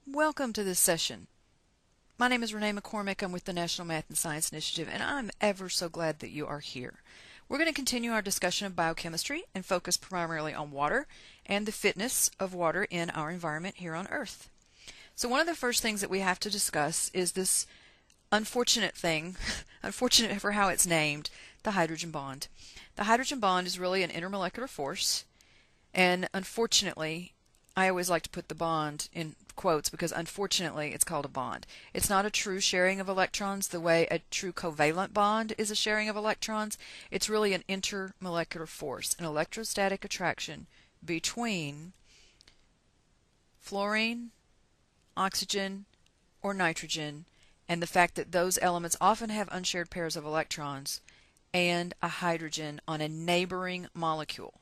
Welcome to this session. My name is Renee McCormick. I'm with the National Math and Science Initiative, and I'm ever so glad that you are here. We're going to continue our discussion of biochemistry and focus primarily on water and the fitness of water in our environment here on Earth. So one of the first things that we have to discuss is this unfortunate thing, unfortunate for how it's named, the hydrogen bond. The hydrogen bond is really an intermolecular force, and unfortunately, I always like to put the bond in quotes because unfortunately it's called a bond. It's not a true sharing of electrons the way a true covalent bond is a sharing of electrons. It's really an intermolecular force, an electrostatic attraction between fluorine, oxygen, or nitrogen, and the fact that those elements often have unshared pairs of electrons and a hydrogen on a neighboring molecule.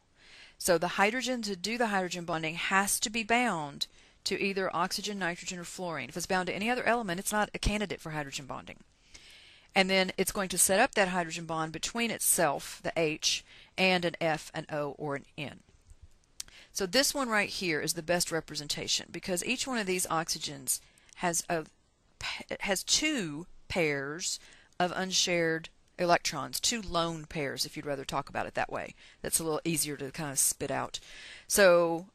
So the hydrogen, to do the hydrogen bonding, has to be bound to either oxygen, nitrogen, or fluorine. If it's bound to any other element, it's not a candidate for hydrogen bonding. And then it's going to set up that hydrogen bond between itself, the H, and an F, an O, or an N. So this one right here is the best representation because each one of these oxygens has two pairs of unshared electrons, two lone pairs, if you'd rather talk about it that way. That's a little easier to kind of spit out. So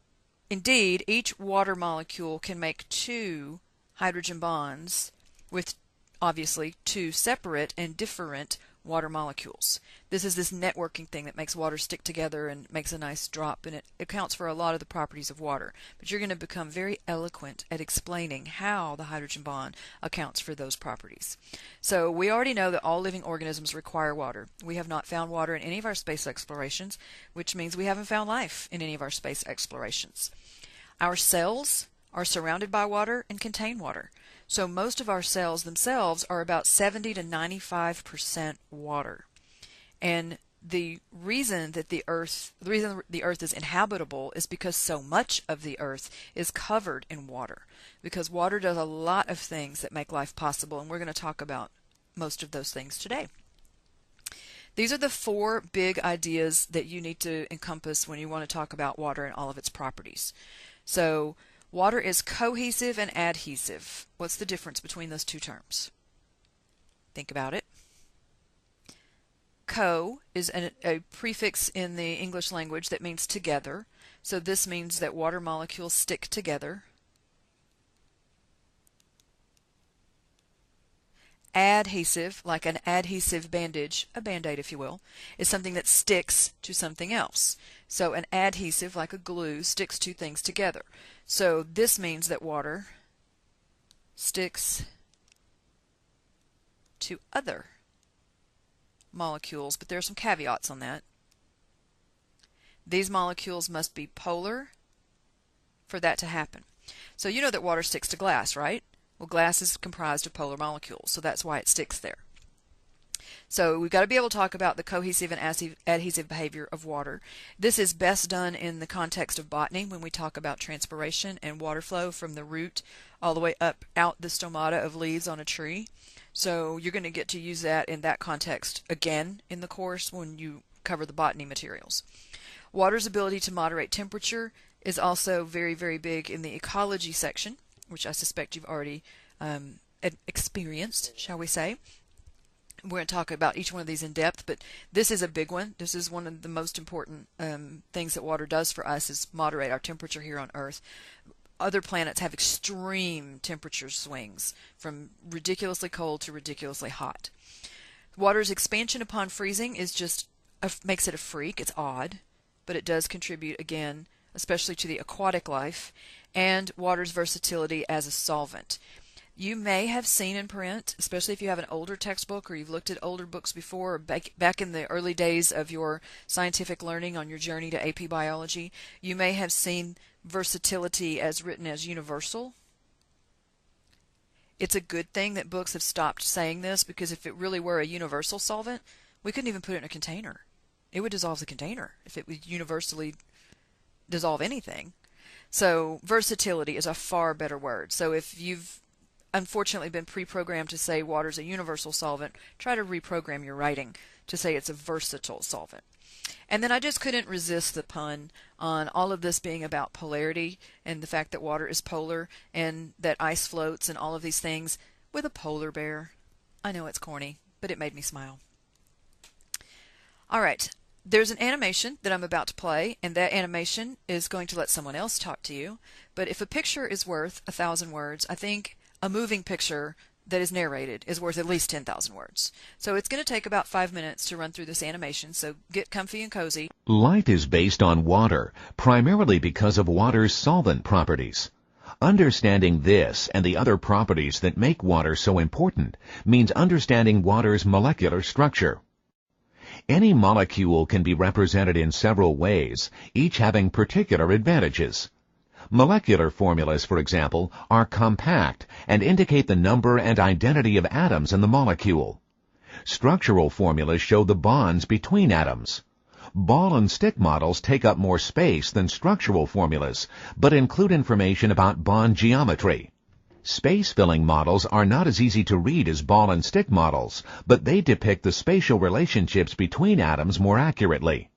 indeed, each water molecule can make two hydrogen bonds with obviously two separate and different water molecules. This is this networking thing that makes water stick together and makes a nice drop, and it accounts for a lot of the properties of water. But you're going to become very eloquent at explaining how the hydrogen bond accounts for those properties. So we already know that all living organisms require water. We have not found water in any of our space explorations, which means we haven't found life in any of our space explorations. Our cells are surrounded by water and contain water. So most of our cells themselves are about 70 to 95% water. And the reason the Earth is inhabitable is because so much of the Earth is covered in water. Because water does a lot of things that make life possible, and we're going to talk about most of those things today. These are the four big ideas that you need to encompass when you want to talk about water and all of its properties. So water is cohesive and adhesive. What's the difference between those two terms? Think about it. Co is a prefix in the English language that means together. So this means that water molecules stick together. Adhesive, like an adhesive bandage, a band-aid if you will, is something that sticks to something else. So an adhesive, like a glue, sticks two things together. So this means that water sticks to other molecules, but there are some caveats on that. These molecules must be polar for that to happen. So you know that water sticks to glass, right? Well, glass is comprised of polar molecules, so that's why it sticks there. So we've got to be able to talk about the cohesive and adhesive behavior of water. This is best done in the context of botany when we talk about transpiration and water flow from the root all the way up out the stomata of leaves on a tree. So you're going to get to use that in that context again in the course when you cover the botany materials. Water's ability to moderate temperature is also very, very big in the ecology section, which I suspect you've already experienced, shall we say. We're going to talk about each one of these in depth, but this is a big one. This is one of the most important things that water does for us is moderate our temperature here on Earth. Other planets have extreme temperature swings from ridiculously cold to ridiculously hot. Water's expansion upon freezing is just makes it a freak. It's odd, but it does contribute again, especially to the aquatic life, and water's versatility as a solvent. You may have seen in print, especially if you have an older textbook or you've looked at older books before, or back in the early days of your scientific learning on your journey to AP biology, you may have seen versatility as written as universal. It's a good thing that books have stopped saying this, because if it really were a universal solvent, we couldn't even put it in a container. It would dissolve the container if it would universally dissolve anything. So versatility is a far better word. So if you've unfortunately been pre-programmed to say water's a universal solvent, try to reprogram your writing to say it's a versatile solvent. And then I just couldn't resist the pun on all of this being about polarity and the fact that water is polar and that ice floats and all of these things with a polar bear. I know it's corny, but it made me smile. All right, there's an animation that I'm about to play, and that animation is going to let someone else talk to you. But if a picture is worth 1,000 words, I think a moving picture that is narrated is worth at least 10,000 words. So it's going to take about 5 minutes to run through this animation, so get comfy and cozy. Life is based on water, primarily because of water's solvent properties. Understanding this and the other properties that make water so important means understanding water's molecular structure. Any molecule can be represented in several ways, each having particular advantages. Molecular formulas, for example, are compact and indicate the number and identity of atoms in the molecule. Structural formulas show the bonds between atoms. Ball and stick models take up more space than structural formulas, but include information about bond geometry. Space-filling models are not as easy to read as ball and stick models, but they depict the spatial relationships between atoms more accurately.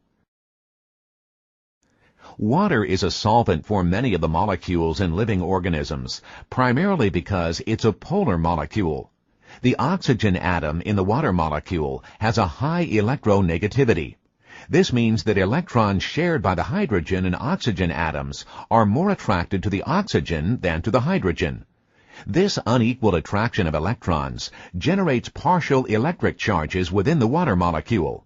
Water is a solvent for many of the molecules in living organisms, primarily because it's a polar molecule. The oxygen atom in the water molecule has a high electronegativity. This means that electrons shared by the hydrogen and oxygen atoms are more attracted to the oxygen than to the hydrogen. This unequal attraction of electrons generates partial electric charges within the water molecule.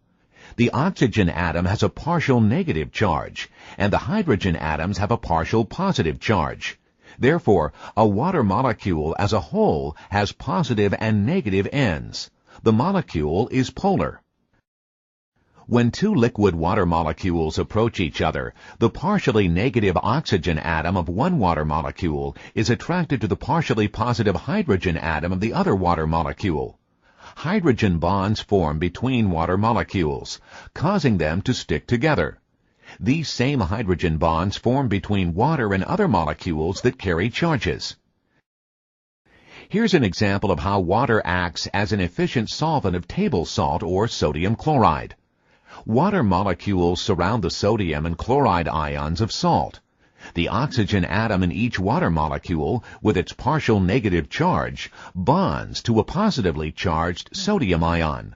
The oxygen atom has a partial negative charge, and the hydrogen atoms have a partial positive charge. Therefore, a water molecule as a whole has positive and negative ends. The molecule is polar. When two liquid water molecules approach each other, the partially negative oxygen atom of one water molecule is attracted to the partially positive hydrogen atom of the other water molecule. Hydrogen bonds form between water molecules, causing them to stick together. These same hydrogen bonds form between water and other molecules that carry charges. Here's an example of how water acts as an efficient solvent of table salt or sodium chloride. Water molecules surround the sodium and chloride ions of salt. The oxygen atom in each water molecule, with its partial negative charge, bonds to a positively charged sodium ion.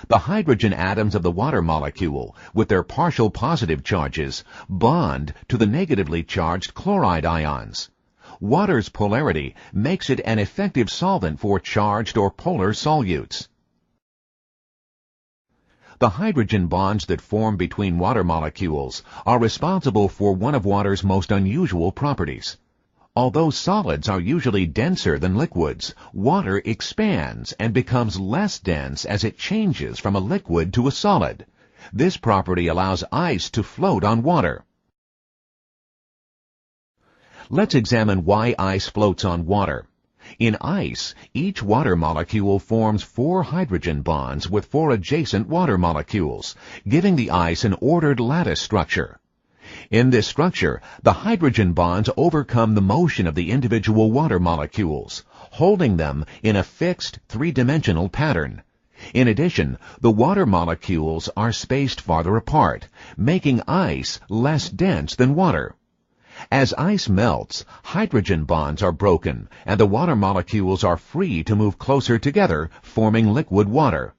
The hydrogen atoms of the water molecule, with their partial positive charges, bond to the negatively charged chloride ions. Water's polarity makes it an effective solvent for charged or polar solutes. The hydrogen bonds that form between water molecules are responsible for one of water's most unusual properties. Although solids are usually denser than liquids, water expands and becomes less dense as it changes from a liquid to a solid. This property allows ice to float on water. Let's examine why ice floats on water. In ice, each water molecule forms 4 hydrogen bonds with 4 adjacent water molecules, giving the ice an ordered lattice structure. In this structure, the hydrogen bonds overcome the motion of the individual water molecules, holding them in a fixed 3-dimensional pattern. In addition, the water molecules are spaced farther apart, making ice less dense than water. As ice melts, hydrogen bonds are broken, and the water molecules are free to move closer together, forming liquid water.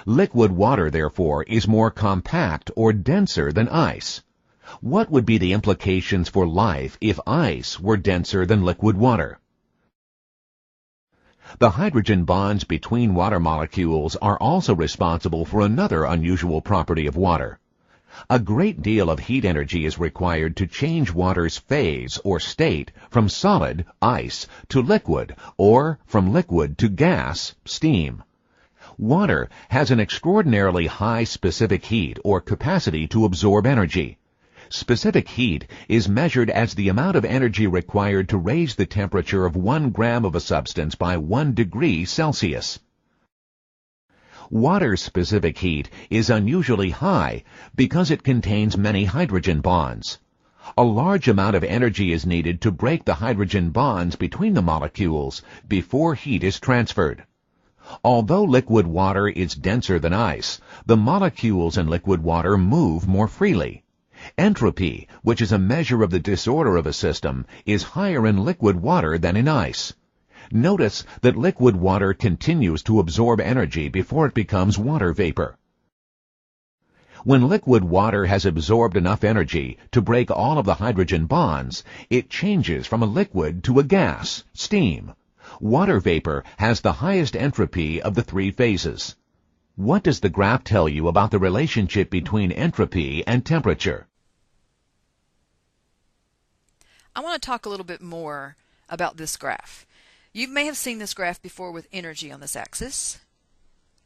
Liquid water, therefore, is more compact or denser than ice. What would be the implications for life if ice were denser than liquid water? The hydrogen bonds between water molecules are also responsible for another unusual property of water. A great deal of heat energy is required to change water's phase or state from solid, ice, to liquid, or from liquid to gas, steam. Water has an extraordinarily high specific heat or capacity to absorb energy. Specific heat is measured as the amount of energy required to raise the temperature of 1 gram of a substance by 1 degree Celsius. Water's specific heat is unusually high because it contains many hydrogen bonds. A large amount of energy is needed to break the hydrogen bonds between the molecules before heat is transferred. Although liquid water is denser than ice, the molecules in liquid water move more freely. Entropy, which is a measure of the disorder of a system, is higher in liquid water than in ice. Notice that liquid water continues to absorb energy before it becomes water vapor. When liquid water has absorbed enough energy to break all of the hydrogen bonds, it changes from a liquid to a gas, steam. Water vapor has the highest entropy of the three phases. What does the graph tell you about the relationship between entropy and temperature? I want to talk a little bit more about this graph. You may have seen this graph before with energy on this axis.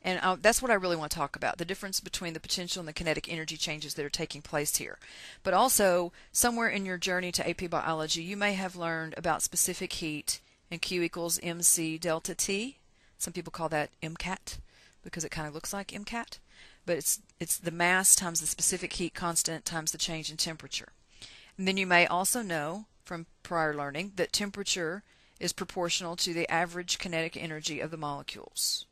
And that's what I really want to talk about, the difference between the potential and the kinetic energy changes that are taking place here. But also, somewhere in your journey to AP Biology, you may have learned about specific heat and Q equals mc delta T. Some people call that MCAT because it kind of looks like MCAT. But it's the mass times the specific heat constant times the change in temperature. And then you may also know from prior learning that temperature is proportional to the average kinetic energy of the molecules.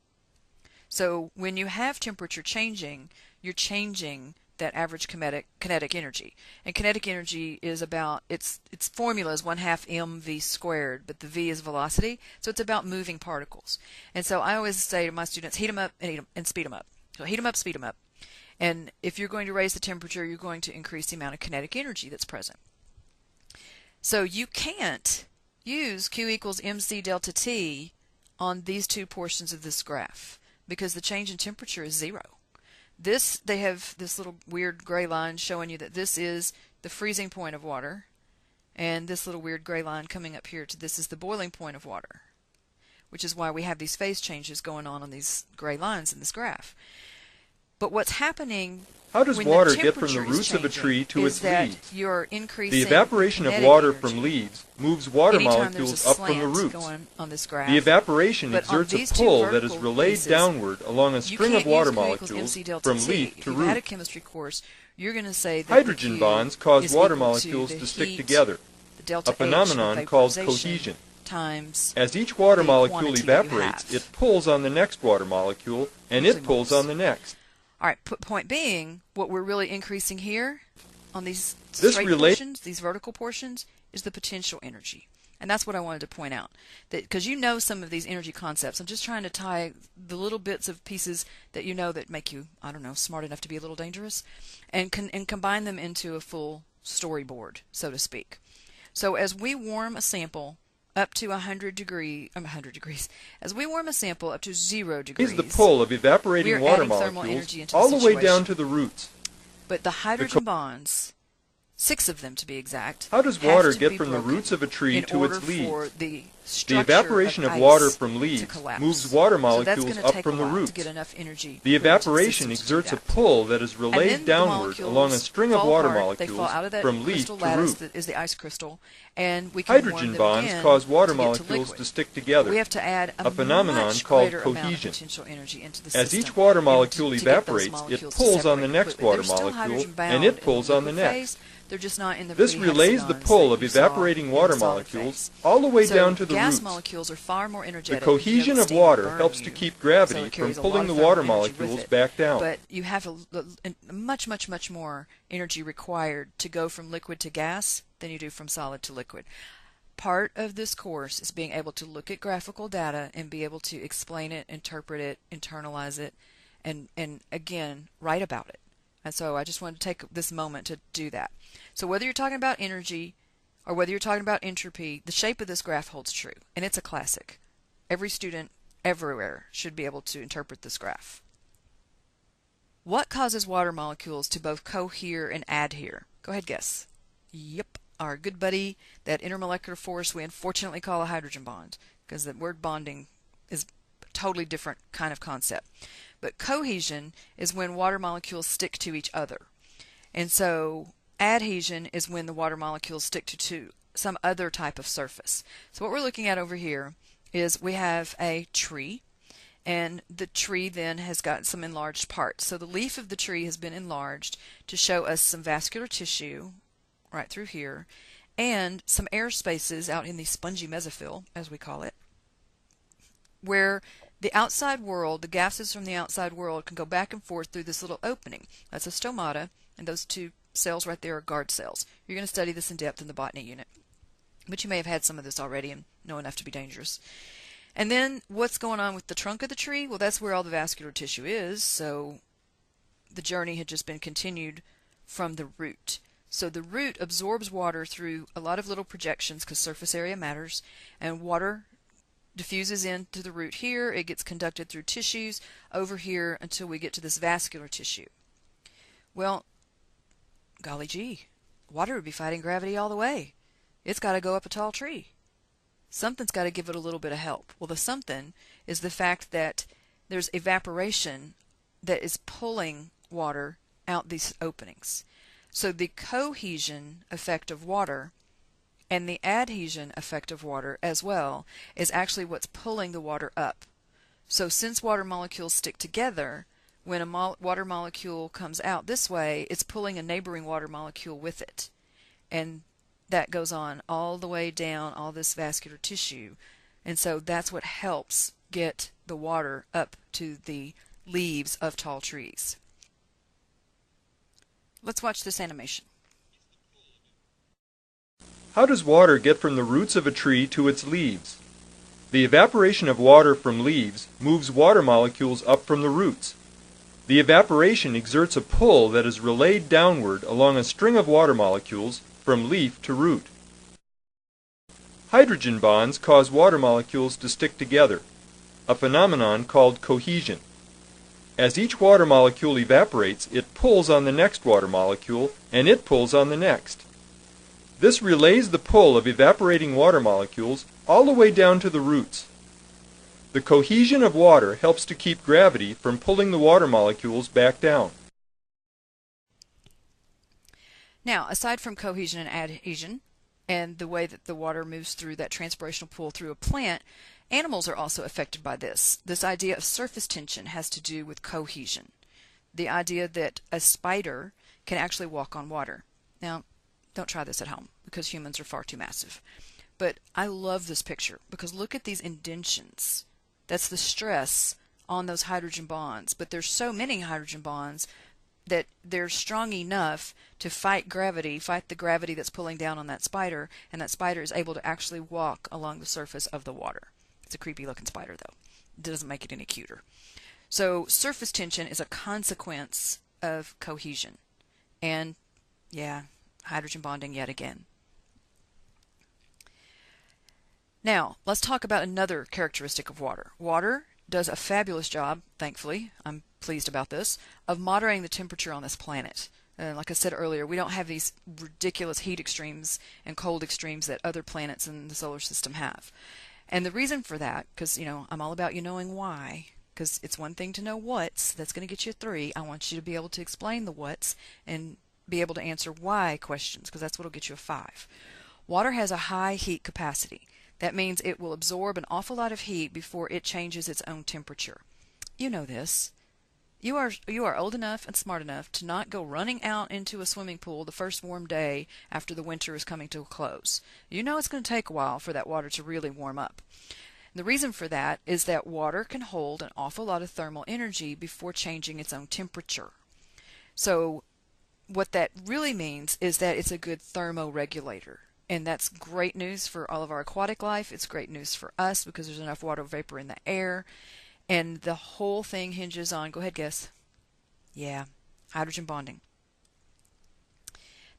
So when you have temperature changing, you're changing that average kinetic energy. And kinetic energy is about, its formula is 1/2 mv squared, but the v is velocity, so it's about moving particles. And so I always say to my students, heat them up and speed them up. So heat them up, speed them up. And if you're going to raise the temperature, you're going to increase the amount of kinetic energy that's present. So you can't use Q equals mc delta T on these two portions of this graph, because the change in temperature is 0. They have this little weird gray line showing you that this is the freezing point of water, and this little weird gray line coming up here to this is the boiling point of water, which is why we have these phase changes going on these gray lines in this graph. But what's happening How does when water the get from the temperature is roots of a tree to changing its is that leaves? you're The increasing evaporation of kinetic water energy. from leaves moves water Anytime there's molecules a up from the slant roots. going on this graph, The evaporation but on exerts a these two pull that is vertical relayed pieces, downward along a you string can't of water use Q equals molecules mc delta from T. leaf If to you've had a root. chemistry course, you're going to say that Hydrogen the Q bonds cause is water equal molecules to the to stick heat, together, the delta a H phenomenon of called vaporization cohesion. times As each water the molecule quantity that you evaporates, have. it pulls on the next water molecule, and Usually it pulls moles. on the next. All right, point being, what we're really increasing here on these This straight relate- portions, these vertical portions, is the potential energy. And that's what I wanted to point out. That because you know some of these energy concepts, I'm just trying to tie the little bits of pieces that you know that make you, I don't know, smart enough to be a little dangerous, and combine them into a full storyboard, so to speak. So as we warm a sample up to 100 degrees, as we warm a sample up to 0 degrees, Is the pull of we evaporating are water adding thermal molecules energy into all the the way situation. down to the roots. But the hydrogen bonds, 6 of them to be exact, How does have water to get be from the broken roots of a tree in to order its leaves? for the The structure evaporation of ice water from to leaves collapse. moves water So that's molecules going to up take from a the while roots. to get enough energy. The put into the evaporation system to do exerts a that. pull that is And relayed then the downward along a molecules string of fall water apart. They fall molecules out of that from leaf crystal to lattice root. that is the ice crystal, and we can warm Hydrogen them bonds again cause water to get to molecules liquid. to stick But together, we have to add a phenomenon much called greater amount of cohesion. potential energy into the As system each water in order molecule to get those evaporates, it molecules to pulls on the separate next completely. water They're still molecule, hydrogen-bound and it in pulls the on the liquid next. phase. They're just not in the This free relays the hexagons pull that of you saw evaporating in water the solid molecules phase. all the way So down to the gas roots. molecules are far more The energetic. cohesion of steam will water burn helps to you, keep so gravity it from carries a pulling lot the of water thermal energy with molecules it. back down. But you have a much more energy required to go from liquid to gas than you do from solid to liquid. Part of this course is being able to look at graphical data and be able to explain it, interpret it, internalize it, and again, write about it. And so I just wanted to take this moment to do that. So whether you're talking about energy or whether you're talking about entropy, the shape of this graph holds true, and it's a classic. Every student everywhere should be able to interpret this graph. What causes water molecules to both cohere and adhere? Go ahead, guess. Yep, our good buddy, that intermolecular force we unfortunately call a hydrogen bond, because the word bonding is a totally different kind of concept. But cohesion is when water molecules stick to each other. And so adhesion is when the water molecules stick to some other type of surface. So what we're looking at over here is we have a tree, and the tree then has got some enlarged parts. So the leaf of the tree has been enlarged to show us some vascular tissue right through here, and some air spaces out in the spongy mesophyll, as we call it, where The outside world, the gases from the outside world can go back and forth through this little opening. That's a stomata, and those two cells right there are guard cells. You're going to study this in depth in the botany unit. But you may have had some of this already and know enough to be dangerous. And then what's going on with the trunk of the tree? Well, that's where all the vascular tissue is, so the journey had just been continued from the root. So the root absorbs water through a lot of little projections because surface area matters, and water diffuses into the root here. It gets conducted through tissues over here until we get to this vascular tissue. Well, golly gee, water would be fighting gravity all the way. It's got to go up a tall tree. Something's got to give it a little bit of help. Well, the something is the fact that there's evaporation that is pulling water out these openings. So the cohesion effect of water and the adhesion effect of water as well is actually what's pulling the water up. So since water molecules stick together, when a water molecule comes out this way, it's pulling a neighboring water molecule with it. And that goes on all the way down all this vascular tissue. And so that's what helps get the water up to the leaves of tall trees. Let's watch this animation. How does water get from the roots of a tree to its leaves? The evaporation of water from leaves moves water molecules up from the roots. The evaporation exerts a pull that is relayed downward along a string of water molecules from leaf to root. Hydrogen bonds cause water molecules to stick together, a phenomenon called cohesion. As each water molecule evaporates, it pulls on the next water molecule, and it pulls on the next. This relays the pull of evaporating water molecules all the way down to the roots. The cohesion of water helps to keep gravity from pulling the water molecules back down. Now, aside from cohesion and adhesion, and the way that the water moves through that transpirational pull through a plant, animals are also affected by this. This idea of surface tension has to do with cohesion. The idea that a spider can actually walk on water. Now, don't try this at home because humans are far too massive. But I love this picture because look at these indentions. That's the stress on those hydrogen bonds. But there's so many hydrogen bonds that they're strong enough to fight gravity, fight the gravity that's pulling down on that spider, and that spider is able to actually walk along the surface of the water. It's a creepy looking spider though. It doesn't make it any cuter. So surface tension is a consequence of cohesion. And yeah, hydrogen bonding yet again. Now, let's talk about another characteristic of water. Water does a fabulous job, thankfully, I'm pleased about this, of moderating the temperature on this planet. Like I said earlier, we don't have these ridiculous heat extremes and cold extremes that other planets in the solar system have. And the reason for that, because, I'm all about you knowing why, because it's one thing to know what's, that's going to get you a 3. I want you to be able to explain the what's and be able to answer why questions, because that's what will get you a 5. Water has a high heat capacity. That means it will absorb an awful lot of heat before it changes its own temperature. You know this. You are old enough and smart enough to not go running out into a swimming pool the first warm day after the winter is coming to a close. You know it's going to take a while for that water to really warm up. The reason for that is that water can hold an awful lot of thermal energy before changing its own temperature. So what that really means is that it's a good thermoregulator. And that's great news for all of our aquatic life. It's great news for us because there's enough water vapor in the air. And the whole thing hinges on, go ahead, guess. Yeah, hydrogen bonding.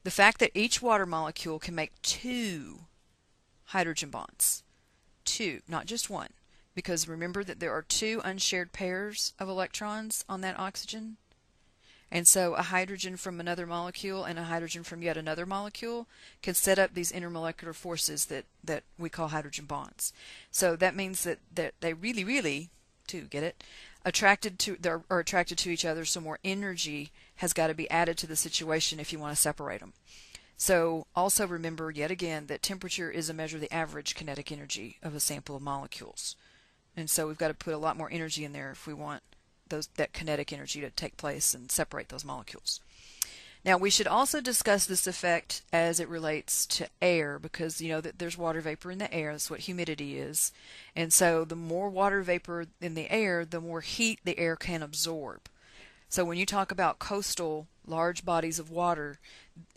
The fact that each water molecule can make 2 hydrogen bonds. 2, not just 1. Because remember that there are 2 unshared pairs of electrons on that oxygen. And so a hydrogen from another molecule and a hydrogen from yet another molecule can set up these intermolecular forces that we call hydrogen bonds. So that means that they really, get it, are attracted to each other, so more energy has got to be added to the situation if you want to separate them. So also remember yet again that temperature is a measure of the average kinetic energy of a sample of molecules. And so we've got to put a lot more energy in there if we want that kinetic energy to take place and separate those molecules. Now, we should also discuss this effect as it relates to air because you know that there's water vapor in the air. That's what humidity is. And so the more water vapor in the air, the more heat the air can absorb. So when you talk about coastal large bodies of water,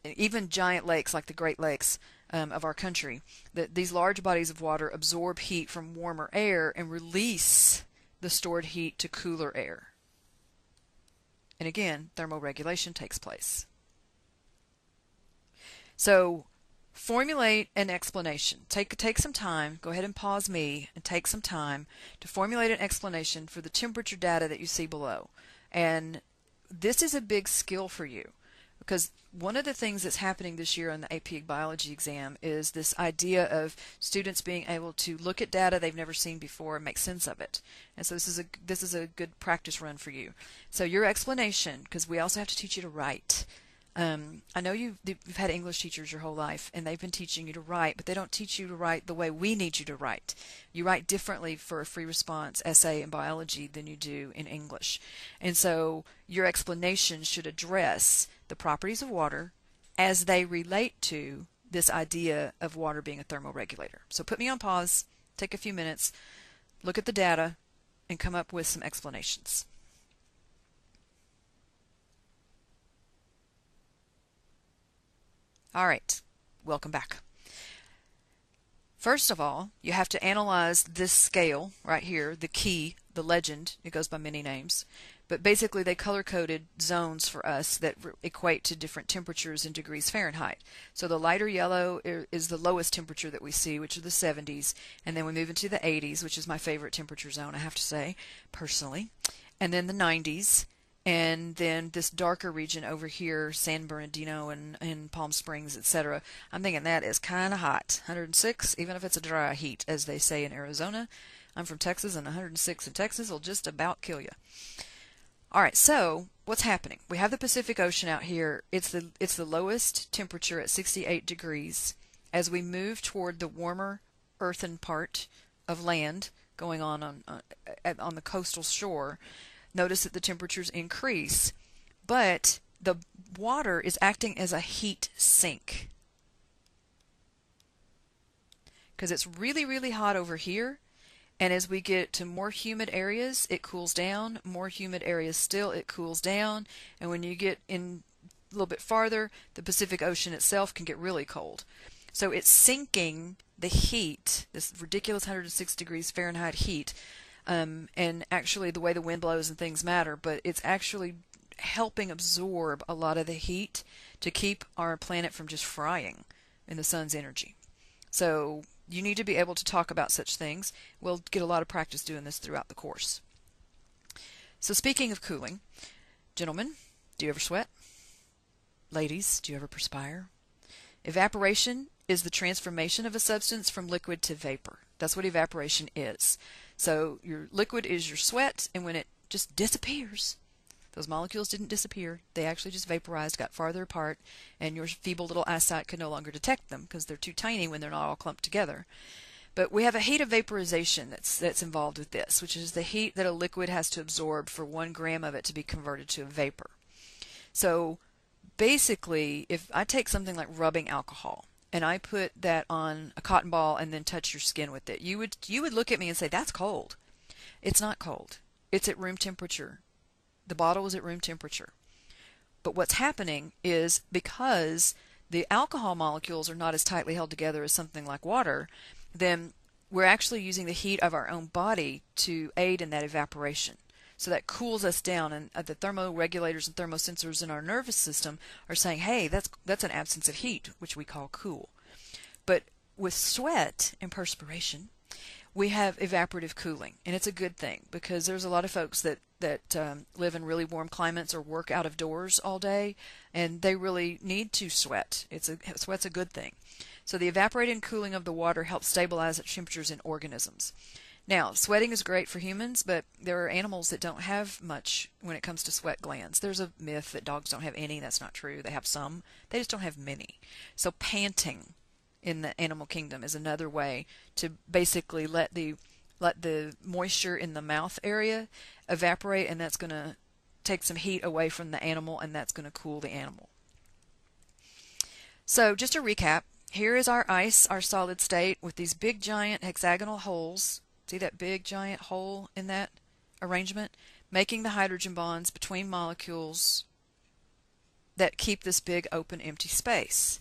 even giant lakes like the Great Lakes of our country, that these large bodies of water absorb heat from warmer air and release the stored heat to cooler air. And again, thermoregulation takes place. So formulate an explanation. Take some time. Go ahead and pause me and take some time to formulate an explanation for the temperature data that you see below. And this is a big skill for you because one of the things that's happening this year on the AP Biology exam is this idea of students being able to look at data they've never seen before and make sense of it. And so this is a good practice run for you. So your explanation, because we also have to teach you to write. I know you've had English teachers your whole life, and they've been teaching you to write, but they don't teach you to write the way we need you to write. You write differently for a free response essay in biology than you do in English. And so your explanation should address the properties of water as they relate to this idea of water being a thermoregulator. So put me on pause, take a few minutes, look at the data, and come up with some explanations. All right, welcome back. First of all, you have to analyze this scale right here, the key, the legend. It goes by many names. But basically, they color-coded zones for us that equate to different temperatures in degrees Fahrenheit. So the lighter yellow is the lowest temperature that we see, which are the 70s. And then we move into the 80s, which is my favorite temperature zone, I have to say, personally. And then the 90s. And then this darker region over here, San Bernardino and Palm Springs, etc. I'm thinking that is kind of hot. 106, even if it's a dry heat, as they say in Arizona. I'm from Texas, and 106 in Texas will just about kill you. All right, so what's happening? We have the Pacific Ocean out here. It's the lowest temperature at 68 degrees. As we move toward the warmer earthen part of land going on the coastal shore, notice that the temperatures increase, but the water is acting as a heat sink. Because it's really, really hot over here, and as we get to more humid areas, it cools down. More humid areas still, it cools down. And when you get in a little bit farther, the Pacific Ocean itself can get really cold. So it's sinking the heat, this ridiculous 106 degrees Fahrenheit heat, and actually the way the wind blows and things matter, but it's actually helping absorb a lot of the heat to keep our planet from just frying in the sun's energy. So you need to be able to talk about such things. We'll get a lot of practice doing this throughout the course. So speaking of cooling, gentlemen, do you ever sweat? Ladies, do you ever perspire? Evaporation is the transformation of a substance from liquid to vapor. That's what evaporation is. So your liquid is your sweat, and when it just disappears, those molecules didn't disappear. They actually just vaporized, got farther apart, and your feeble little eyesight could no longer detect them because they're too tiny when they're not all clumped together. But we have a heat of vaporization that's involved with this, which is the heat that a liquid has to absorb for 1 gram of it to be converted to a vapor. So basically, if I take something like rubbing alcohol, and I put that on a cotton ball and then touch your skin with it, you would look at me and say, that's cold. It's not cold. It's at room temperature. The bottle is at room temperature. But what's happening is because the alcohol molecules are not as tightly held together as something like water, then we're actually using the heat of our own body to aid in that evaporation. So that cools us down, and the thermoregulators and thermosensors in our nervous system are saying, hey, that's an absence of heat, which we call cool. But with sweat and perspiration, we have evaporative cooling, and it's a good thing because there's a lot of folks that live in really warm climates or work out of doors all day, and they really need to sweat. Sweat's a good thing. So the evaporating and cooling of the water helps stabilize its temperatures in organisms. Now, sweating is great for humans, but there are animals that don't have much when it comes to sweat glands. There's a myth that dogs don't have any. That's not true. They have some. They just don't have many. So panting in the animal kingdom is another way to basically let the moisture in the mouth area evaporate, and that's going to take some heat away from the animal, and that's going to cool the animal. So just a recap, here is our ice, our solid state, with these big giant hexagonal holes. See that big giant hole in that arrangement? Making the hydrogen bonds between molecules that keep this big open empty space.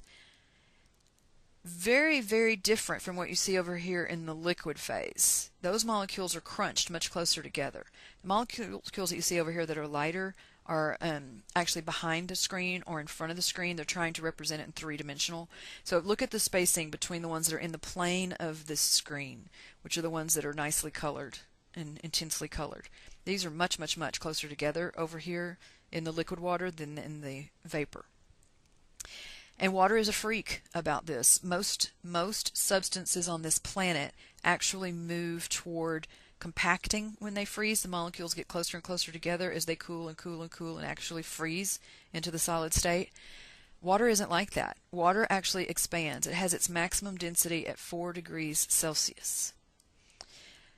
Very, very different from what you see over here in the liquid phase. Those molecules are crunched much closer together. The molecules that you see over here that are lighter are actually behind the screen or in front of the screen. They're trying to represent it in three-dimensional. So look at the spacing between the ones that are in the plane of this screen, which are the ones that are nicely colored and intensely colored. These are much, much, much closer together over here in the liquid water than in the vapor. And water is a freak about this. Most substances on this planet actually move toward compacting when they freeze. The molecules get closer and closer together as they cool and cool and cool and actually freeze into the solid state. Water isn't like that. Water actually expands. It has its maximum density at 4 degrees Celsius.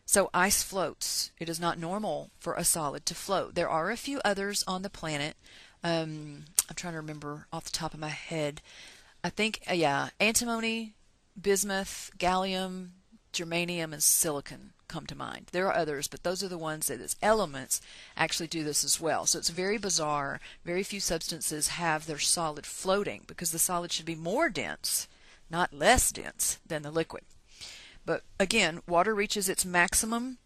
So ice floats. It is not normal for a solid to float. There are a few others on the planet. I'm trying to remember off the top of my head. I think, antimony, bismuth, gallium, germanium, and silicon come to mind. There are others, but those are the ones that as elements actually do this as well. So it's very bizarre. Very few substances have their solid floating because the solid should be more dense, not less dense than the liquid. But again, water reaches its maximum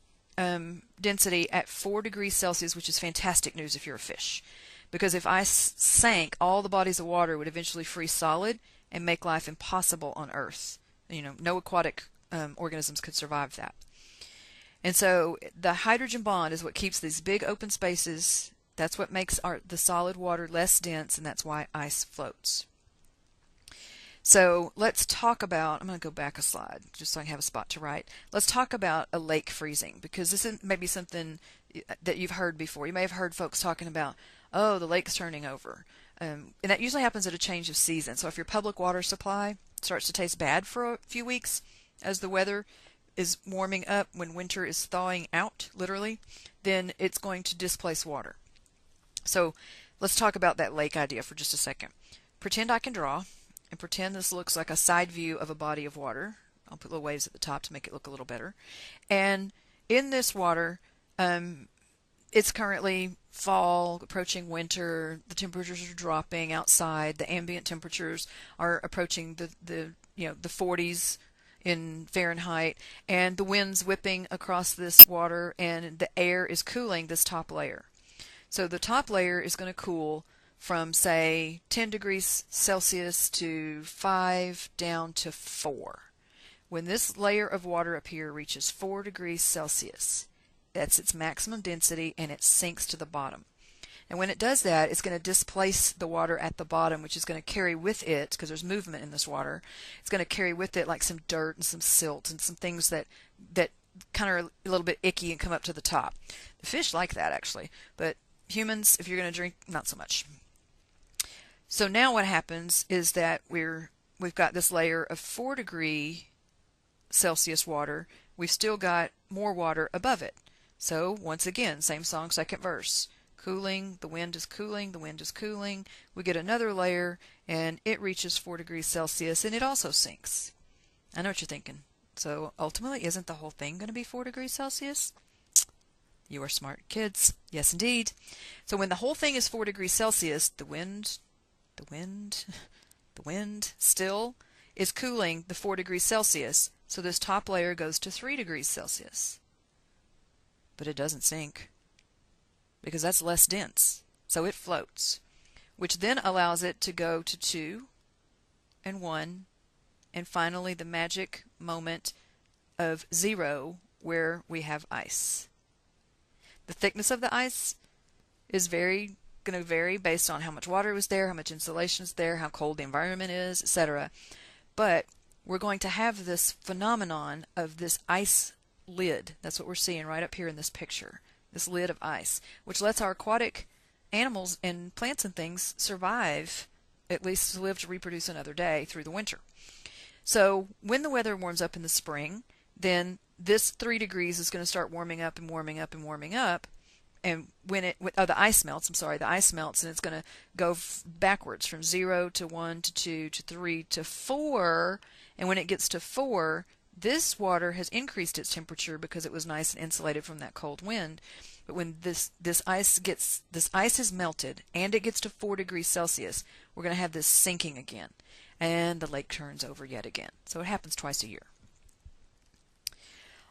density at 4 degrees Celsius, which is fantastic news if you're a fish. Because if ice sank, all the bodies of water would eventually freeze solid and make life impossible on Earth. No aquatic organisms could survive that. And so the hydrogen bond is what keeps these big open spaces. That's what makes the solid water less dense, and that's why ice floats. So let's talk about, I'm going to go back a slide just so I can have a spot to write. Let's talk about a lake freezing, because this is maybe something that you've heard before. You may have heard folks talking about, oh, the lake's turning over. And that usually happens at a change of season. So if your public water supply starts to taste bad for a few weeks as the weather is warming up, when winter is thawing out, literally, then it's going to displace water. So let's talk about that lake idea for just a second. Pretend I can draw, and pretend this looks like a side view of a body of water. I'll put little waves at the top to make it look a little better. And in this water, it's currently fall, approaching winter. The temperatures are dropping outside. The ambient temperatures are approaching the 40s in Fahrenheit, and the wind's whipping across this water, and the air is cooling this top layer. So the top layer is going to cool from, say, 10 degrees Celsius to 5 down to 4. When this layer of water up here reaches 4 degrees Celsius, that's its maximum density, and it sinks to the bottom. And when it does that, it's going to displace the water at the bottom, which is going to carry with it, because there's movement in this water, it's going to carry with it like some dirt and some silt and some things that kind of are a little bit icky and come up to the top. The fish like that, actually, but humans, if you're going to drink, not so much. So now what happens is that we've got this layer of 4 degree Celsius water. We've still got more water above it. So once again, same song, second verse. Cooling, the wind is cooling, the wind is cooling. We get another layer, and it reaches 4 degrees Celsius, and it also sinks. I know what you're thinking. So ultimately, isn't the whole thing going to be 4 degrees Celsius? You are smart kids. Yes, indeed. So when the whole thing is 4 degrees Celsius, the wind still is cooling the 4 degrees Celsius. So this top layer goes to 3 degrees Celsius. But it doesn't sink, because that's less dense. So it floats, which then allows it to go to 2 and 1, and finally the magic moment of 0, where we have ice. The thickness of the ice is going to vary based on how much water was there, how much insulation is there, how cold the environment is, etc. But we're going to have this phenomenon of this ice lid. That's what we're seeing right up here in this picture. This lid of ice, which lets our aquatic animals and plants and things survive, at least to live to reproduce another day through the winter. So when the weather warms up in the spring, then this 3 degrees is going to start warming up and warming up and warming up, and when the ice melts, I'm sorry, the ice melts, and it's going to go backwards from 0 to 1 to 2 to 3 to 4, and when it gets to 4, this water has increased its temperature because it was nice and insulated from that cold wind. But when this ice is melted and it gets to 4 degrees Celsius, we're going to have this sinking again, and the lake turns over yet again. So it happens twice a year.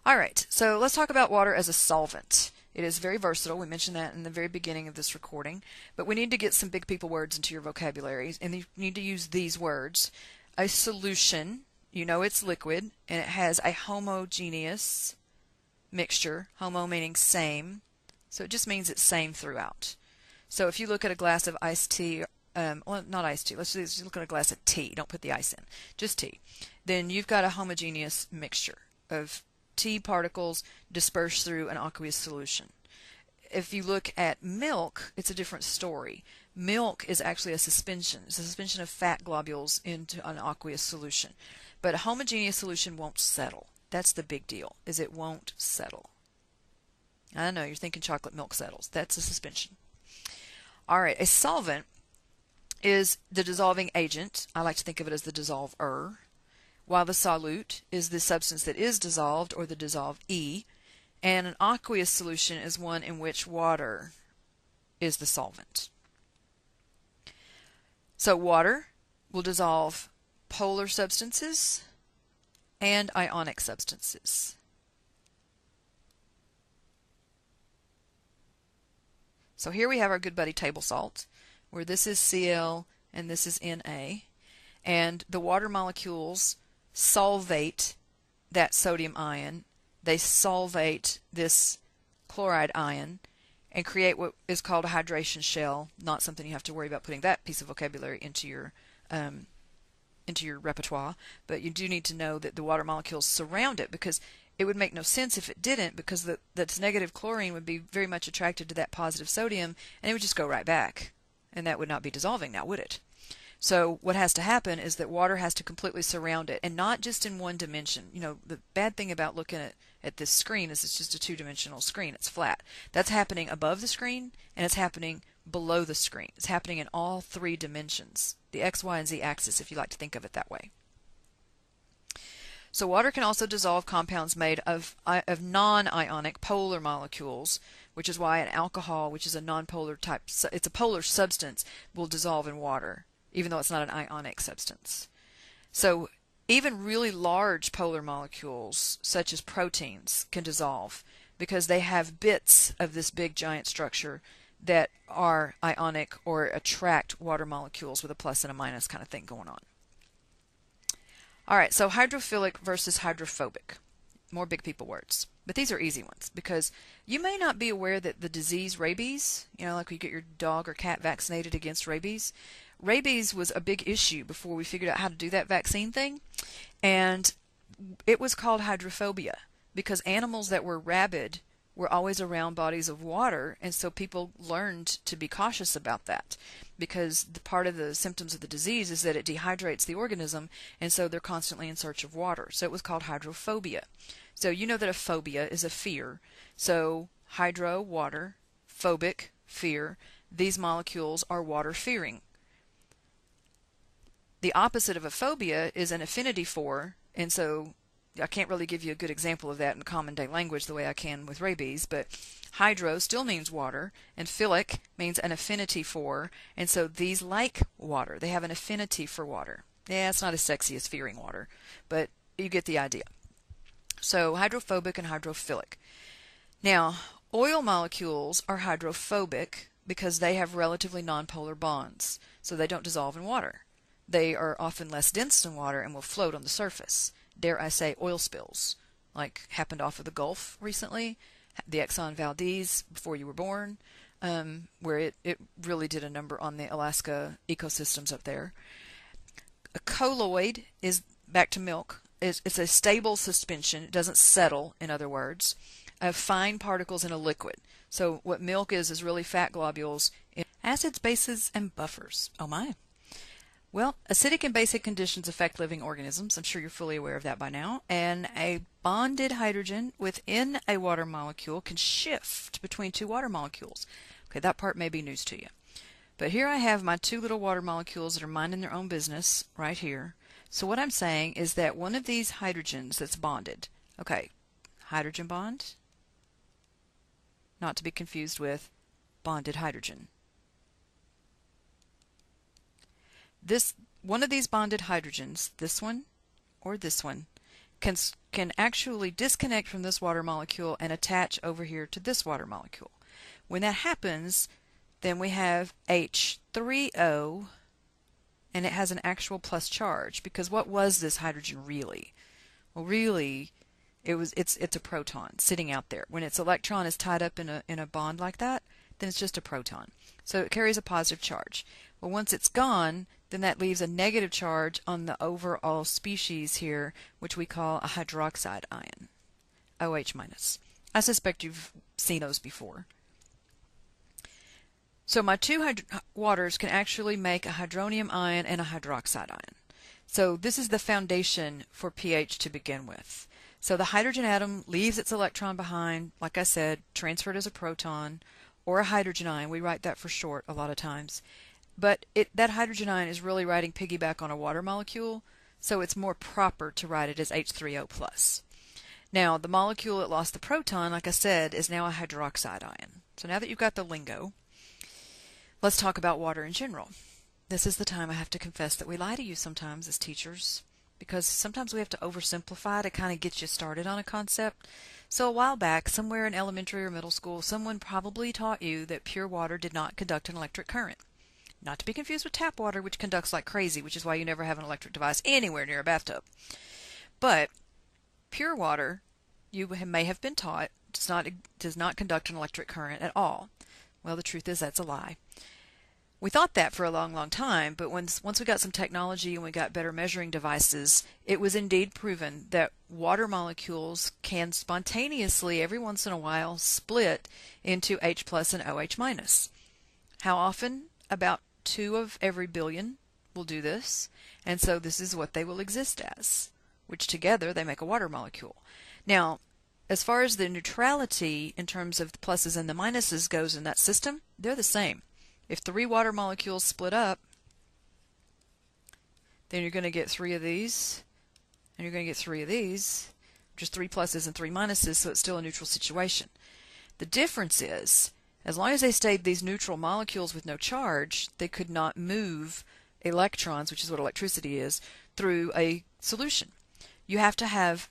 All right, so let's talk about water as a solvent. It is very versatile. We mentioned that in the very beginning of this recording. But we need to get some big people words into your vocabulary, and you need to use these words. A solution, you know it's liquid, and it has a homogeneous mixture, homo meaning same, so it just means it's same throughout. So if you look at a glass of iced tea, well, not iced tea, let's just look at a glass of tea, don't put the ice in, just tea, then you've got a homogeneous mixture of tea particles dispersed through an aqueous solution. If you look at milk, it's a different story. Milk is actually a suspension. It's a suspension of fat globules into an aqueous solution. But a homogeneous solution won't settle. That's the big deal, is it won't settle. I know, you're thinking chocolate milk settles. That's a suspension. All right, a solvent is the dissolving agent. I like to think of it as the dissolver, while the solute is the substance that is dissolved, or the dissolvee, and an aqueous solution is one in which water is the solvent. So water will dissolve polar substances and ionic substances. So here we have our good buddy table salt, where this is Cl and this is Na, and the water molecules solvate that sodium ion. They solvate this chloride ion and create what is called a hydration shell. Not something you have to worry about putting that piece of vocabulary into your repertoire, but you do need to know that the water molecules surround it, because it would make no sense if it didn't, because that's negative chlorine would be very much attracted to that positive sodium, and it would just go right back, and that would not be dissolving now, would it? So what has to happen is that water has to completely surround it, and not just in one dimension. You know, the bad thing about looking at this screen is it's just a two-dimensional screen. It's flat. That's happening above the screen, and it's happening below the screen. It's happening in all three dimensions, the X, Y, and Z axis, if you like to think of it that way. So water can also dissolve compounds made of non-ionic polar molecules, which is why an alcohol, which is a non-polar type, it's a polar substance, will dissolve in water, even though it's not an ionic substance. So even really large polar molecules, such as proteins, can dissolve because they have bits of this big giant structure that are ionic or attract water molecules with a plus and a minus kind of thing going on. All right, so hydrophilic versus hydrophobic. More big people words. But these are easy ones, because you may not be aware that the disease rabies, you know, like you get your dog or cat vaccinated against rabies. Rabies was a big issue before we figured out how to do that vaccine thing. And it was called hydrophobia, because animals that were rabid were always around bodies of water, and so people learned to be cautious about that, because the part of the symptoms of the disease is that it dehydrates the organism, and so they're constantly in search of water. So it was called hydrophobia. So you know that a phobia is a fear. So hydro, water, phobic, fear. These molecules are water-fearing. The opposite of a phobia is an affinity for, and so I can't really give you a good example of that in common day language the way I can with rabies, but hydro still means water, and philic means an affinity for, and so these like water. They have an affinity for water. Yeah, it's not as sexy as fearing water, but you get the idea. So hydrophobic and hydrophilic. Now, oil molecules are hydrophobic because they have relatively nonpolar bonds, so they don't dissolve in water. They are often less dense than water and will float on the surface. Dare I say oil spills, like happened off of the Gulf recently, the Exxon Valdez before you were born, where it really did a number on the Alaska ecosystems up there. A colloid is, back to milk, it's a stable suspension. It doesn't settle, in other words, of fine particles in a liquid. So what milk is really fat globules in acids, bases, and buffers. Oh my. Well, acidic and basic conditions affect living organisms. I'm sure you're fully aware of that by now. And a bonded hydrogen within a water molecule can shift between two water molecules. Okay, that part may be news to you. But here I have my two little water molecules that are minding their own business right here. So what I'm saying is that one of these hydrogens that's bonded, okay, hydrogen bond, not to be confused with bonded hydrogen. This one of these bonded hydrogens, this one or this one, can actually disconnect from this water molecule and attach over here to this water molecule. When that happens, then we have H3O, and it has an actual plus charge, because what was this hydrogen really? Well, really, it's a proton sitting out there. When its electron is tied up in a bond like that, then it's just a proton. So it carries a positive charge. Well, once it's gone, then that leaves a negative charge on the overall species here, which we call a hydroxide ion, OH minus. I suspect you've seen those before. So my two waters can actually make a hydronium ion and a hydroxide ion. So this is the foundation for pH to begin with. So the hydrogen atom leaves its electron behind, like I said, transferred as a proton, or a hydrogen ion. We write that for short a lot of times. But that hydrogen ion is really riding piggyback on a water molecule, so it's more proper to write it as H3O+. Now, the molecule that lost the proton, like I said, is now a hydroxide ion. So now that you've got the lingo, let's talk about water in general. This is the time I have to confess that we lie to you sometimes as teachers, because sometimes we have to oversimplify to kind of get you started on a concept. So a while back, somewhere in elementary or middle school, someone probably taught you that pure water did not conduct an electric current. Not to be confused with tap water, which conducts like crazy, which is why you never have an electric device anywhere near a bathtub. But pure water, you may have been taught, does not conduct an electric current at all. Well, the truth is that's a lie. We thought that for a long, long time, but once we got some technology and we got better measuring devices, it was indeed proven that water molecules can spontaneously, every once in a while, split into H plus and OH minus. How often? About 2 of every billion will do this, and so this is what they will exist as, which together they make a water molecule. Now, as far as the neutrality in terms of the pluses and the minuses goes in that system, they're the same. If 3 water molecules split up, then you're going to get 3 of these, and you're going to get 3 of these, just 3 pluses and 3 minuses, so it's still a neutral situation. The difference is, as long as they stayed these neutral molecules with no charge, they could not move electrons, which is what electricity is, through a solution. You have to have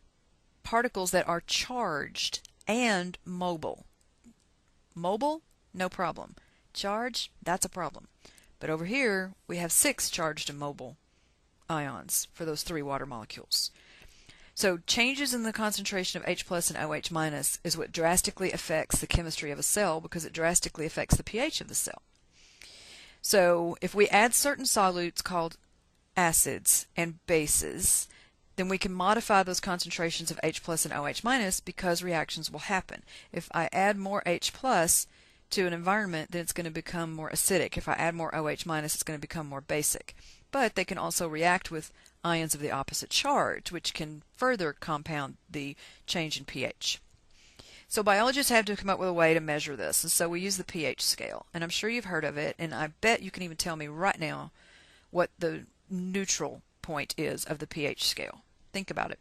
particles that are charged and mobile. Mobile, no problem. Charged, that's a problem. But over here, we have 6 charged and mobile ions for those 3 water molecules. So changes in the concentration of H plus and OH minus is what drastically affects the chemistry of a cell, because it drastically affects the pH of the cell. So if we add certain solutes called acids and bases, then we can modify those concentrations of H plus and OH minus, because reactions will happen. If I add more H plus to an environment, then it's going to become more acidic. If I add more OH minus, it's going to become more basic. But they can also react with ions of the opposite charge, which can further compound the change in pH. So biologists have to come up with a way to measure this, and so we use the pH scale. And I'm sure you've heard of it, and I bet you can even tell me right now what the neutral point is of the pH scale. Think about it.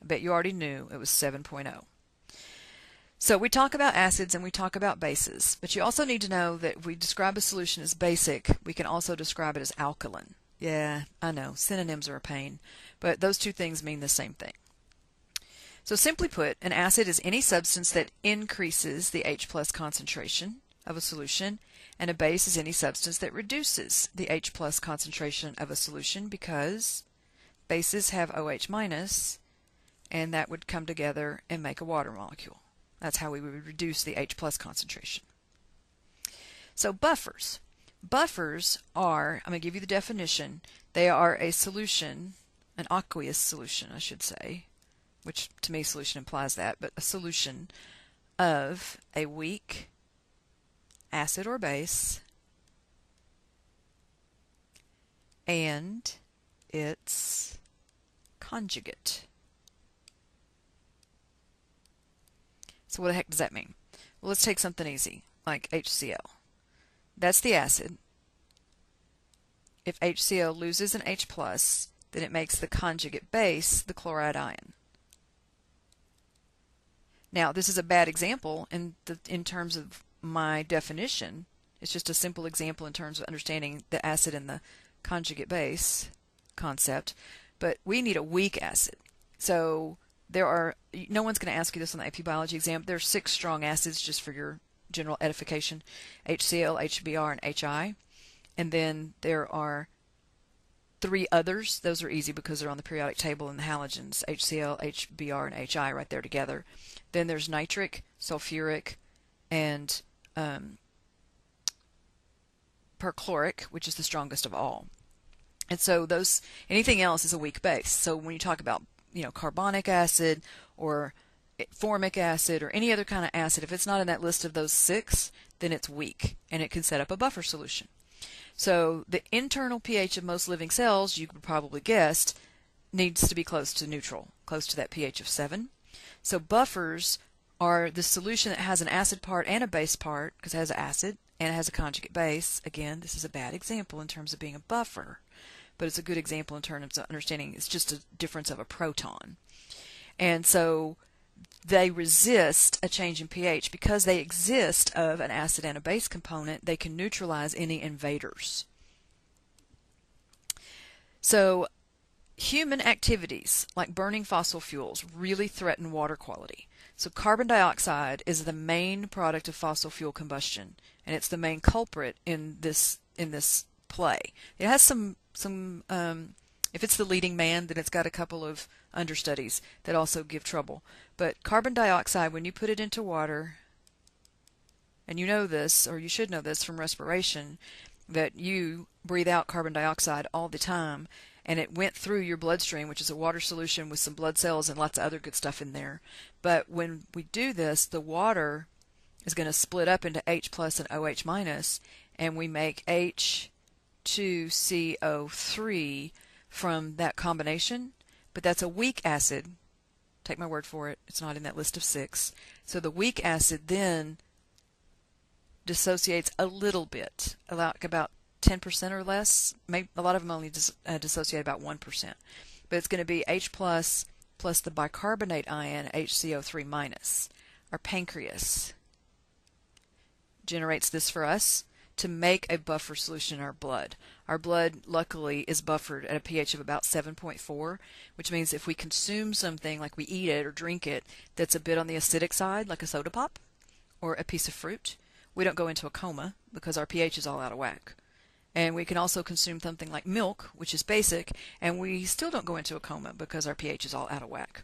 I bet you already knew it was 7.0. So we talk about acids and we talk about bases, but you also need to know that if we describe a solution as basic, we can also describe it as alkaline. Yeah, I know, synonyms are a pain, but those two things mean the same thing. So simply put, an acid is any substance that increases the H plus concentration of a solution, and a base is any substance that reduces the H plus concentration of a solution, because bases have OH minus, and that would come together and make a water molecule. That's how we would reduce the H plus concentration. So buffers. Buffers are, I'm going to give you the definition, they are a solution, an aqueous solution I should say, which to me solution implies that, but a solution of a weak acid or base and its conjugate. So what the heck does that mean? Well, let's take something easy, like HCl. That's the acid. If HCl loses an H+, then it makes the conjugate base the chloride ion. Now, this is a bad example in terms of my definition. It's just a simple example in terms of understanding the acid and the conjugate base concept, but we need a weak acid. So no one's going to ask you this on the AP Biology exam. There are 6 strong acids, just for your general edification: HCl, HBr, and HI. And then there are 3 others. Those are easy because they're on the periodic table in the halogens: HCl, HBr, and HI right there together. Then there's nitric, sulfuric, and perchloric, which is the strongest of all. And so anything else is a weak base. So when you talk about carbonic acid or formic acid or any other kind of acid, if it's not in that list of those 6, then it's weak and it can set up a buffer solution. So the internal pH of most living cells, you could probably guess, needs to be close to neutral, close to that pH of 7. So buffers are the solution that has an acid part and a base part, because it has an acid and it has a conjugate base. Again, this is a bad example in terms of being a buffer, but it's a good example in terms of understanding it's just a difference of a proton. And so they resist a change in pH because they exist of an acid and a base component. They can neutralize any invaders. So human activities like burning fossil fuels really threaten water quality. So carbon dioxide is the main product of fossil fuel combustion, and it's the main culprit in this play. It has some if it's the leading man, then it's got a couple of understudies that also give trouble. But carbon dioxide, when you put it into water, and you know this, or you should know this from respiration, that you breathe out carbon dioxide all the time, and it went through your bloodstream, which is a water solution with some blood cells and lots of other good stuff in there. But when we do this, the water is going to split up into H plus and OH minus, and we make H2CO3 from that combination. But that's a weak acid. Take my word for it. It's not in that list of 6. So the weak acid then dissociates a little bit, like about 10% or less. Maybe a lot of them only dissociate about 1%. But it's going to be H plus the bicarbonate ion, HCO3 minus. Our pancreas generates this for us to make a buffer solution in our blood. Our blood, luckily, is buffered at a pH of about 7.4, which means if we consume something, like we eat it or drink it, that's a bit on the acidic side, like a soda pop or a piece of fruit, we don't go into a coma because our pH is all out of whack. And we can also consume something like milk, which is basic, and we still don't go into a coma because our pH is all out of whack.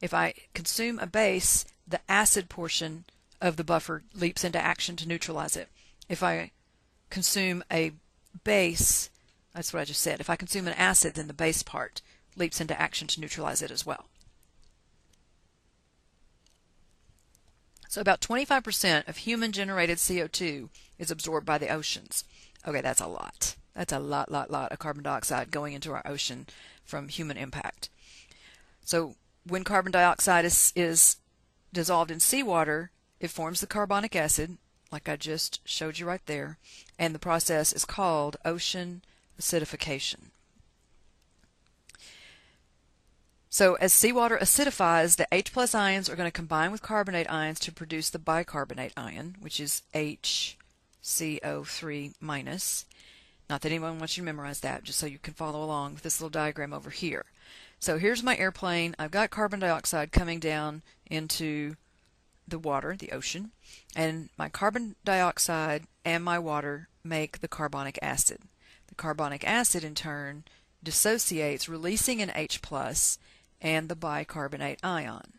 If I consume a base, the acid portion of the buffer leaps into action to neutralize it. If I consume a base, that's what I just said. If I consume an acid, then the base part leaps into action to neutralize it as well. So about 25% of human-generated CO2 is absorbed by the oceans. Okay, that's a lot. That's a lot of carbon dioxide going into our ocean from human impact. So when carbon dioxide is dissolved in seawater, it forms the carbonic acid, like I just showed you right there, and the process is called ocean acidification. So as seawater acidifies, the H plus ions are going to combine with carbonate ions to produce the bicarbonate ion, which is HCO3 minus. Not that anyone wants you to memorize that, just so you can follow along with this little diagram over here. So here's my airplane. I've got carbon dioxide coming down into the water, the ocean, and my carbon dioxide and my water make the carbonic acid. The carbonic acid in turn dissociates, releasing an H plus and the bicarbonate ion.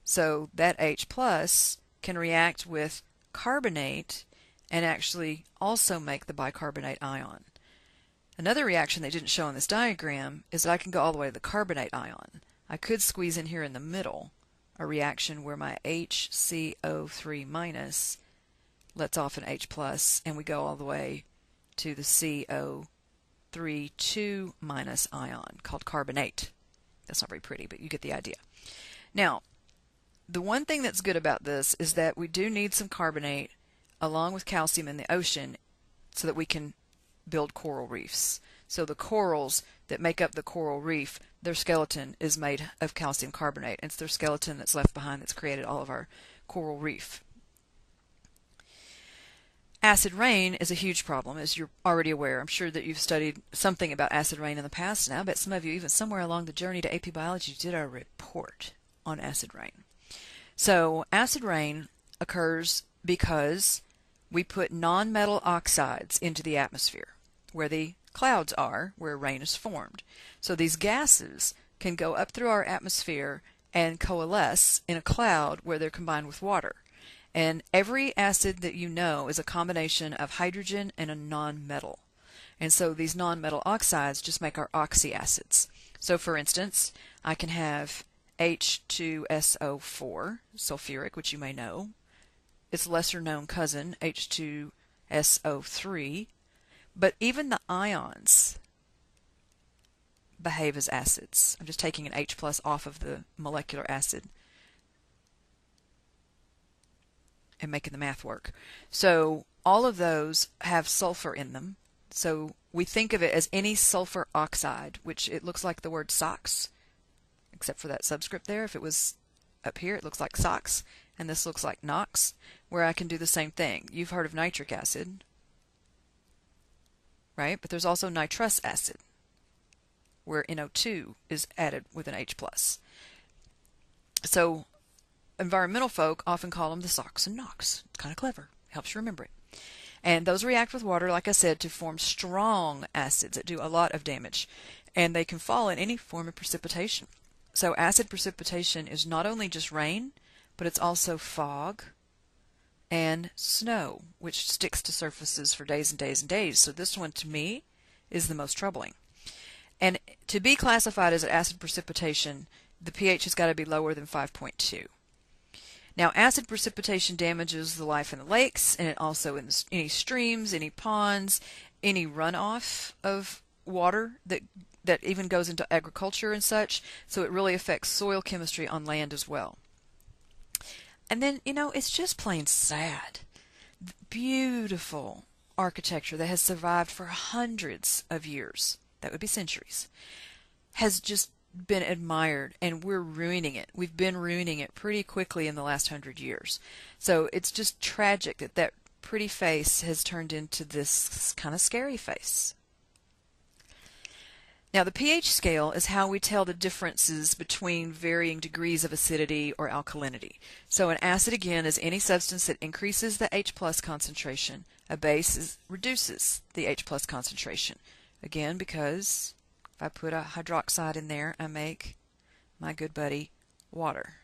So that H plus can react with carbonate and actually also make the bicarbonate ion. Another reaction they didn't show in this diagram is that I can go all the way to the carbonate ion. I could squeeze in here in the middle a reaction where my HCO3 minus lets off an H plus and we go all the way to the CO3 SO3 2- ion called carbonate. That's not very pretty, but you get the idea. Now, the one thing that's good about this is that we do need some carbonate along with calcium in the ocean so that we can build coral reefs. So the corals that make up the coral reef, their skeleton is made of calcium carbonate. It's their skeleton that's left behind that's created all of our coral reef. Acid rain is a huge problem, as you're already aware. I'm sure that you've studied something about acid rain in the past, and I bet some of you, even somewhere along the journey to AP Biology, did a report on acid rain. So acid rain occurs because we put non-metal oxides into the atmosphere, where the clouds are, where rain is formed. So these gases can go up through our atmosphere and coalesce in a cloud where they're combined with water. And every acid that you know is a combination of hydrogen and a non-metal. And so these non-metal oxides just make our oxyacids. So for instance, I can have H2SO4, sulfuric, which you may know. Its lesser known cousin, H2SO3. But even the ions behave as acids. I'm just taking an H plus off of the molecular acid and making the math work. So all of those have sulfur in them. So we think of it as any sulfur oxide, which it looks like the word socks, except for that subscript there. If it was up here, it looks like socks, and this looks like NOx, where I can do the same thing. You've heard of nitric acid, right? But there's also nitrous acid, where NO2 is added with an H+. So environmental folk often call them the SOx and NOx. It's kind of clever. Helps you remember it. And those react with water, like I said, to form strong acids that do a lot of damage. And they can fall in any form of precipitation. So acid precipitation is not only just rain, but it's also fog and snow, which sticks to surfaces for days and days and days. So this one, to me, is the most troubling. And to be classified as acid precipitation, the pH has got to be lower than 5.2. Now, acid precipitation damages the life in the lakes, and it also in any streams, any ponds, any runoff of water that even goes into agriculture and such. So it really affects soil chemistry on land as well. And then, it's just plain sad. Beautiful architecture that has survived for hundreds of years, that would be centuries, has just been admired, and we're ruining it. We've been ruining it pretty quickly in the last 100 years. So it's just tragic that that pretty face has turned into this kind of scary face. Now, the pH scale is how we tell the differences between varying degrees of acidity or alkalinity. So an acid, again, is any substance that increases the H+ concentration. A base reduces the H+ concentration. Again, because if I put a hydroxide in there, I make my good buddy water.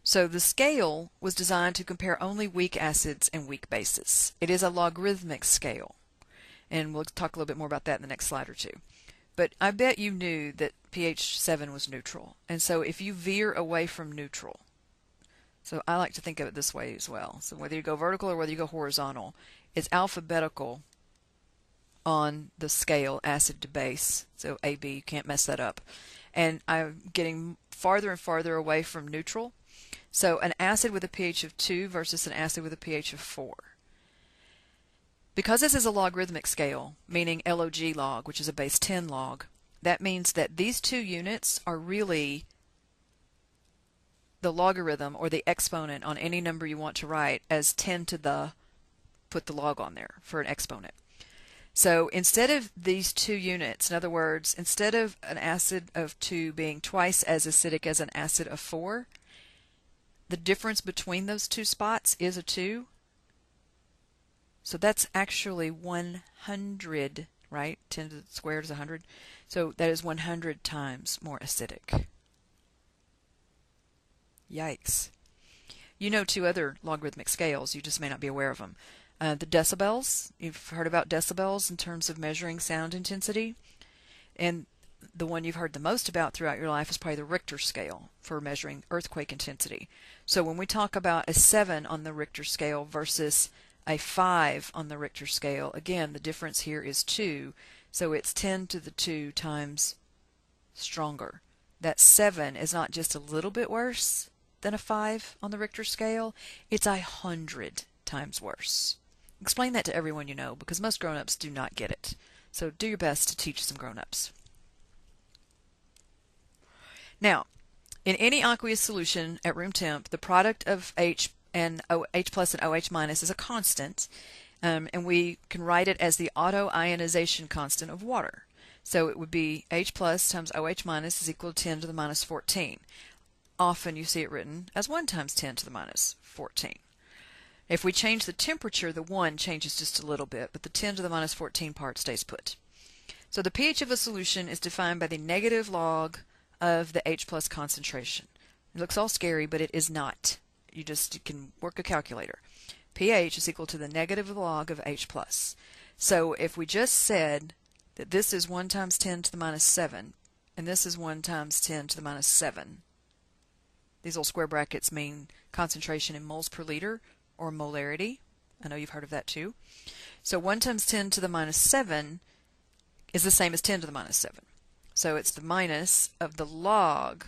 So the scale was designed to compare only weak acids and weak bases. It is a logarithmic scale, and we'll talk a little bit more about that in the next slide or two. But I bet you knew that pH 7 was neutral, and so if you veer away from neutral, so I like to think of it this way as well. So whether you go vertical or whether you go horizontal, it's alphabetical on the scale, acid to base, so AB, you can't mess that up. And I'm getting farther and farther away from neutral. So an acid with a pH of 2 versus an acid with a pH of 4. Because this is a logarithmic scale, meaning log log, which is a base 10 log, that means that these two units are really the logarithm or the exponent on any number you want to write as 10 to the, put the log on there for an exponent. So instead of these two units, in other words, instead of an acid of 2 being twice as acidic as an acid of 4, the difference between those two spots is a 2. So that's actually 100, right? 10 to the squared is 100. So that is 100 times more acidic. Yikes. You know two other logarithmic scales, you just may not be aware of them. The decibels, you've heard about decibels in terms of measuring sound intensity. And the one you've heard the most about throughout your life is probably the Richter scale for measuring earthquake intensity. So when we talk about a 7 on the Richter scale versus a 5 on the Richter scale, again, the difference here is 2, so it's 10 to the 2 times stronger. That 7 is not just a little bit worse than a 5 on the Richter scale, it's 100 times worse. Explain that to everyone you know, because most grown-ups do not get it. So do your best to teach some grown-ups. Now, in any aqueous solution at room temp, the product of H and H plus and OH minus is a constant, and we can write it as the auto-ionization constant of water. So it would be H plus times OH minus is equal to 10 to the minus 14. Often you see it written as 1 times 10 to the minus 14. If we change the temperature, the 1 changes just a little bit, but the 10 to the minus 14 part stays put. So the pH of a solution is defined by the negative log of the H plus concentration. It looks all scary, but it is not. You can work a calculator. pH is equal to the negative log of H plus. So if we just said that this is 1 times 10 to the minus 7, and this is 1 times 10 to the minus 7, these little square brackets mean concentration in moles per liter, or molarity. I know you've heard of that too. So 1 times 10 to the minus 7 is the same as 10 to the minus 7. So it's the minus of the log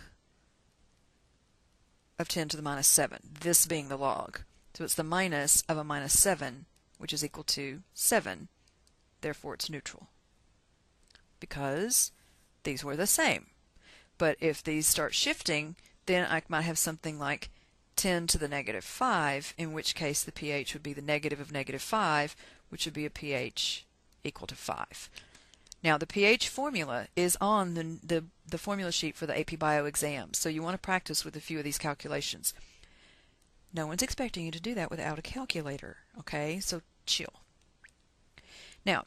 of 10 to the minus 7, this being the log. So it's the minus of a minus 7, which is equal to 7. Therefore it's neutral, because these were the same. But if these start shifting, then I might have something like 10 to the negative 5, in which case the pH would be the negative of negative 5, which would be a pH equal to 5. Now the pH formula is on the formula sheet for the AP Bio exam, so you want to practice with a few of these calculations. No one's expecting you to do that without a calculator, okay? So chill. Now,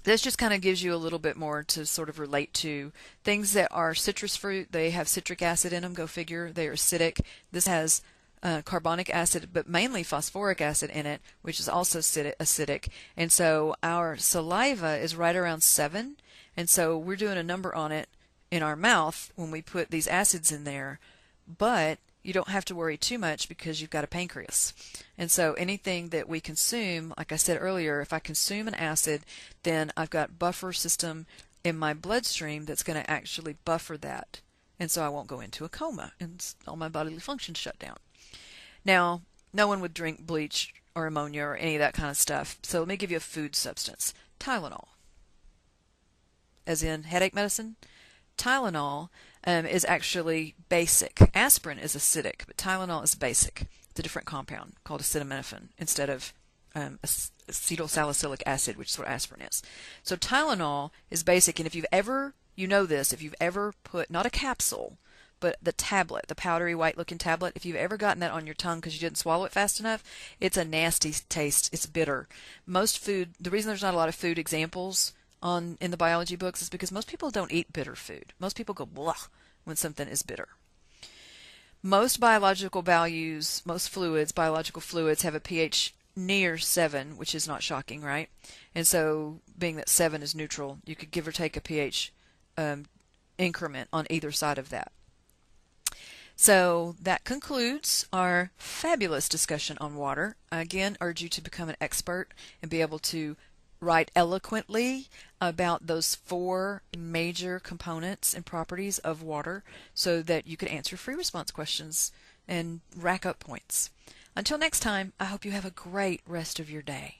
this just kind of gives you a little bit more to sort of relate to things that are citrus fruit. They have citric acid in them, go figure. They are acidic. This has carbonic acid, but mainly phosphoric acid in it, which is also acidic. And so our saliva is right around 7. And so we're doing a number on it in our mouth when we put these acids in there. But you don't have to worry too much because you've got a pancreas. And so anything that we consume, like I said earlier, if I consume an acid, then I've got buffer system in my bloodstream that's going to actually buffer that. And so I won't go into a coma and all my bodily functions shut down. Now, no one would drink bleach or ammonia or any of that kind of stuff. So let me give you a food substance. Tylenol. As in headache medicine. Tylenol is actually basic. Aspirin is acidic, but Tylenol is basic. It's a different compound called acetaminophen instead of acetylsalicylic acid, which is what aspirin is. So Tylenol is basic, and if you've ever, you know this, if you've ever put, not a capsule, but the tablet, the powdery white looking tablet, if you've ever gotten that on your tongue because you didn't swallow it fast enough, it's a nasty taste. It's bitter. Most food, the reason there's not a lot of food examples in the biology books is because most people don't eat bitter food. Most people go blah when something is bitter. Most biological values, most fluids, biological fluids have a pH near 7, which is not shocking, right? And so being that 7 is neutral, you could give or take a pH increment on either side of that. So that concludes our fabulous discussion on water. I again urge you to become an expert and be able to write eloquently about those 4 major components and properties of water so that you can answer free response questions and rack up points. Until next time, I hope you have a great rest of your day.